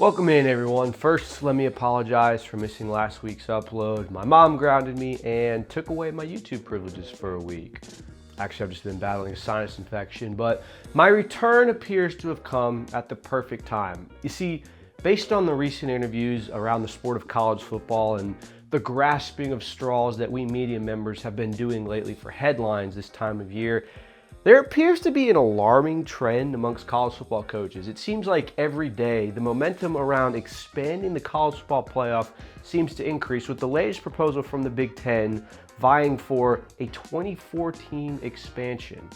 Welcome in, everyone. First, let me apologize for missing last week's upload. My mom grounded me and took away my YouTube privileges for a week. Actually, I've just been battling a sinus infection, but my return appears to have come at the perfect time. You see, based on the recent interviews around the sport of college football and the grasping of straws that we media members have been doing lately for headlines this time of year, there appears to be an alarming trend amongst college football coaches. It seems like every day the momentum around expanding the college football playoff seems to increase, with the latest proposal from the Big Ten vying for a 24-team expansion.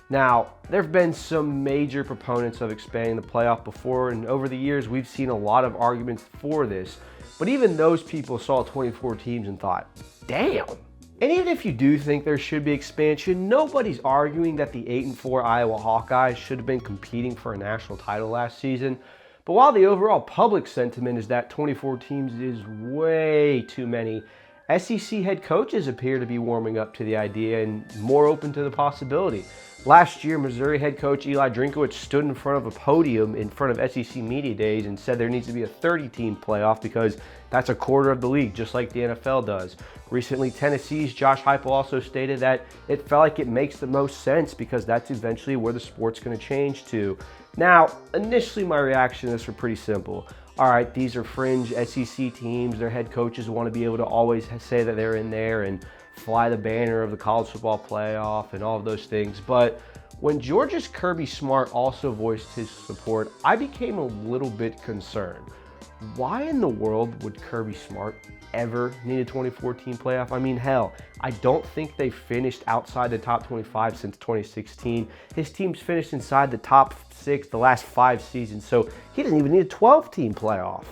Now, there have been some major proponents of expanding the playoff before, and over the years we've seen a lot of arguments for this. But even those people saw 24 teams and thought, damn. And even if you do think there should be expansion, nobody's arguing that the 8-4 Iowa Hawkeyes should have been competing for a national title last season. But while the overall public sentiment is that 24 teams is way too many, SEC head coaches appear to be warming up to the idea and more open to the possibility. Last year, Missouri head coach Eli Drinkowitz stood in front of a podium in front of SEC Media Days and said there needs to be a 30-team playoff because that's a quarter of the league, just like the NFL does. Recently, Tennessee's Josh Heupel also stated that it felt like it makes the most sense because that's eventually where the sport's going to change to. Now, initially my reaction to this was pretty simple. All right, these are fringe SEC teams. Their head coaches want to be able to always say that they're in there and fly the banner of the college football playoff and all of those things. But when Georgia's Kirby Smart also voiced his support, I became a little bit concerned. Why in the world would Kirby Smart ever need a 24-team playoff? I mean, hell, I don't think they finished outside the top 25 since 2016. His team's finished inside the top 6 the last 5 seasons, so he doesn't even need a 12-team playoff.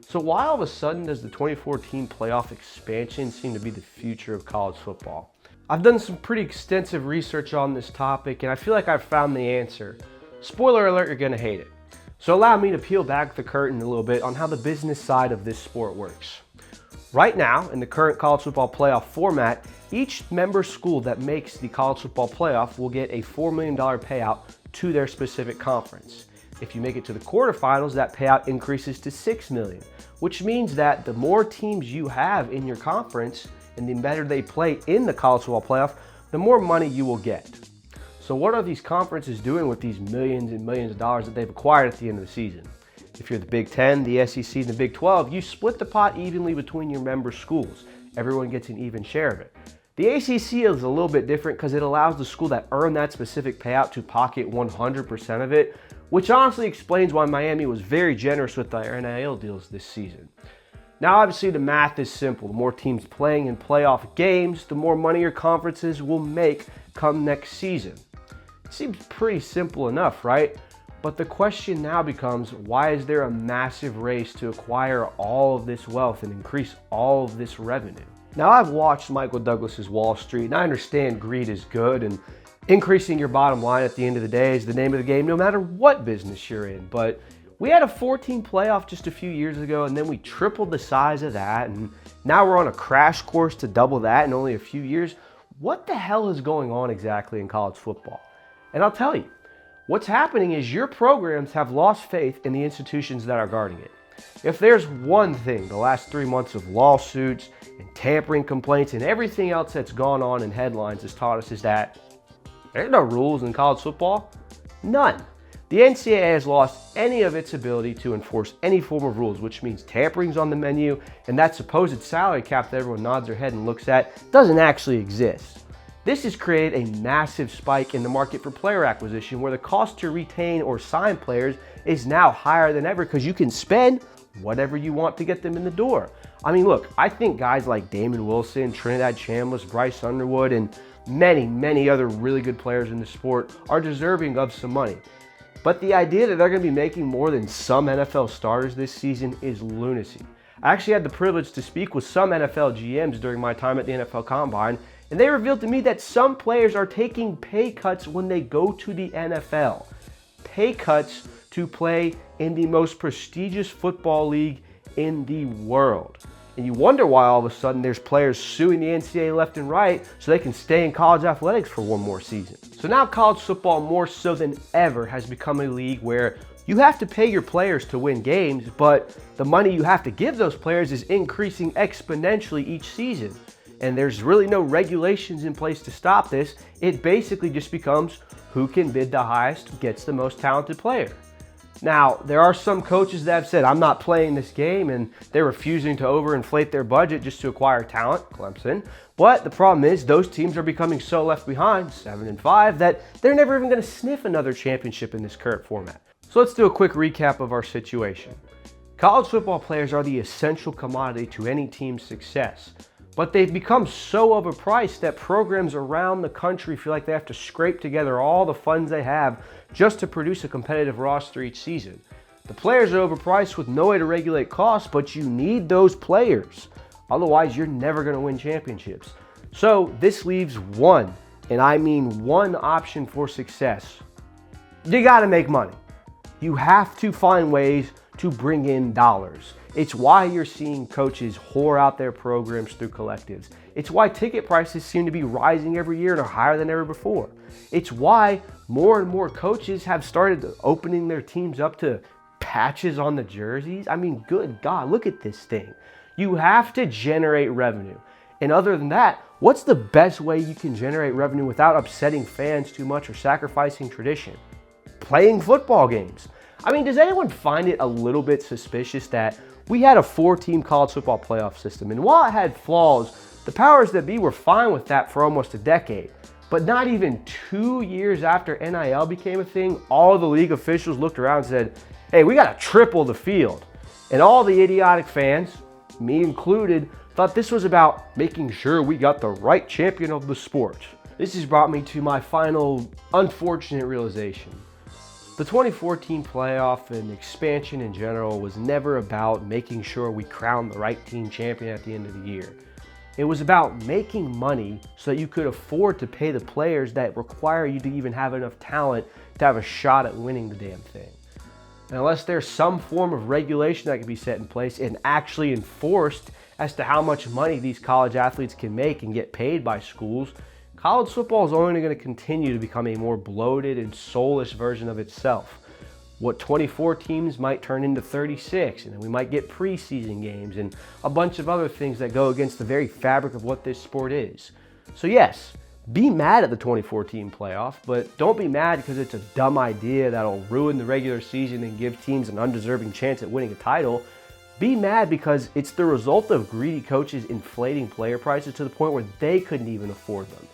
So why all of a sudden does the 24-team playoff expansion seem to be the future of college football? I've done some pretty extensive research on this topic, and I feel like I've found the answer. Spoiler alert, you're gonna hate it. So allow me to peel back the curtain a little bit on how the business side of this sport works. Right now, in the current college football playoff format, each member school that makes the college football playoff will get a $4 million payout to their specific conference. If you make it to the quarterfinals, that payout increases to $6 million, which means that the more teams you have in your conference and the better they play in the college football playoff, the more money you will get. So what are these conferences doing with these millions and millions of dollars that they've acquired at the end of the season? If you're the Big Ten, the SEC, and the Big 12, you split the pot evenly between your member schools. Everyone gets an even share of it. The ACC is a little bit different because it allows the school that earned that specific payout to pocket 100% of it, which honestly explains why Miami was very generous with their NIL deals this season. Now, obviously, the math is simple. The more teams playing in playoff games, the more money your conferences will make come next season. It seems pretty simple enough, right? But the question now becomes, why is there a massive race to acquire all of this wealth and increase all of this revenue? Now, I've watched Michael Douglas's Wall Street, and I understand greed is good, and increasing your bottom line at the end of the day is the name of the game, no matter what business you're in. But we had a 14 playoff just a few years ago, and then we tripled the size of that, and now we're on a crash course to double that in only a few years. What the hell is going on exactly in college football? And I'll tell you, what's happening is your programs have lost faith in the institutions that are guarding it. If there's one thing the last 3 months of lawsuits and tampering complaints and everything else that's gone on in headlines has taught us is that there's no rules in college football. None. The NCAA has lost any of its ability to enforce any form of rules, which means tampering's on the menu, and that supposed salary cap that everyone nods their head and looks at doesn't actually exist. This has created a massive spike in the market for player acquisition, where the cost to retain or sign players is now higher than ever because you can spend whatever you want to get them in the door. I mean, look, I think guys like Damon Wilson, Trinidad Chambliss, Bryce Underwood, and many, many other really good players in the sport are deserving of some money. But the idea that they're going to be making more than some NFL starters this season is lunacy. I actually had the privilege to speak with some NFL GMs during my time at the NFL Combine, and they revealed to me that some players are taking pay cuts when they go to the NFL. Pay cuts to play in the most prestigious football league in the world. And you wonder why all of a sudden there's players suing the NCAA left and right so they can stay in college athletics for one more season. So now college football, more so than ever, has become a league where You have to pay your players to win games, but the money you have to give those players is increasing exponentially each season. And there's really no regulations in place to stop this. It basically just becomes who can bid the highest gets the most talented player. Now, there are some coaches that have said, I'm not playing this game, and they're refusing to overinflate their budget just to acquire talent, Clemson. But the problem is those teams are becoming so left behind, 7-5, that they're never even going to sniff another championship in this current format. So let's do a quick recap of our situation. College football players are the essential commodity to any team's success, but they've become so overpriced that programs around the country feel like they have to scrape together all the funds they have just to produce a competitive roster each season. The players are overpriced with no way to regulate costs, but you need those players. Otherwise, you're never going to win championships. So this leaves one, and I mean one option for success. You got to make money. You have to find ways to bring in dollars. It's why you're seeing coaches whore out their programs through collectives. It's why ticket prices seem to be rising every year and are higher than ever before. It's why more and more coaches have started opening their teams up to patches on the jerseys. I mean, good God, look at this thing. You have to generate revenue. And other than that, what's the best way you can generate revenue without upsetting fans too much or sacrificing tradition? Playing football games. I mean, does anyone find it a little bit suspicious that we had a 4-team college football playoff system, and while it had flaws, the powers that be were fine with that for almost a decade. But not even 2 years after NIL became a thing, all the league officials looked around and said, hey, we got to triple the field. And all the idiotic fans, me included, thought this was about making sure we got the right champion of the sport. This has brought me to my final unfortunate realization. The 2014 playoff and expansion in general was never about making sure we crowned the right team champion at the end of the year. It was about making money so that you could afford to pay the players that require you to even have enough talent to have a shot at winning the damn thing. And unless there's some form of regulation that can be set in place and actually enforced as to how much money these college athletes can make and get paid by schools, college football is only going to continue to become a more bloated and soulless version of itself. What 24 teams might turn into 36, and then we might get preseason games and a bunch of other things that go against the very fabric of what this sport is. So yes, be mad at the 24-team playoff, but don't be mad because it's a dumb idea that'll ruin the regular season and give teams an undeserving chance at winning a title. Be mad because it's the result of greedy coaches inflating player prices to the point where they couldn't even afford them.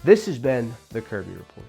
This has been the Kirby Report.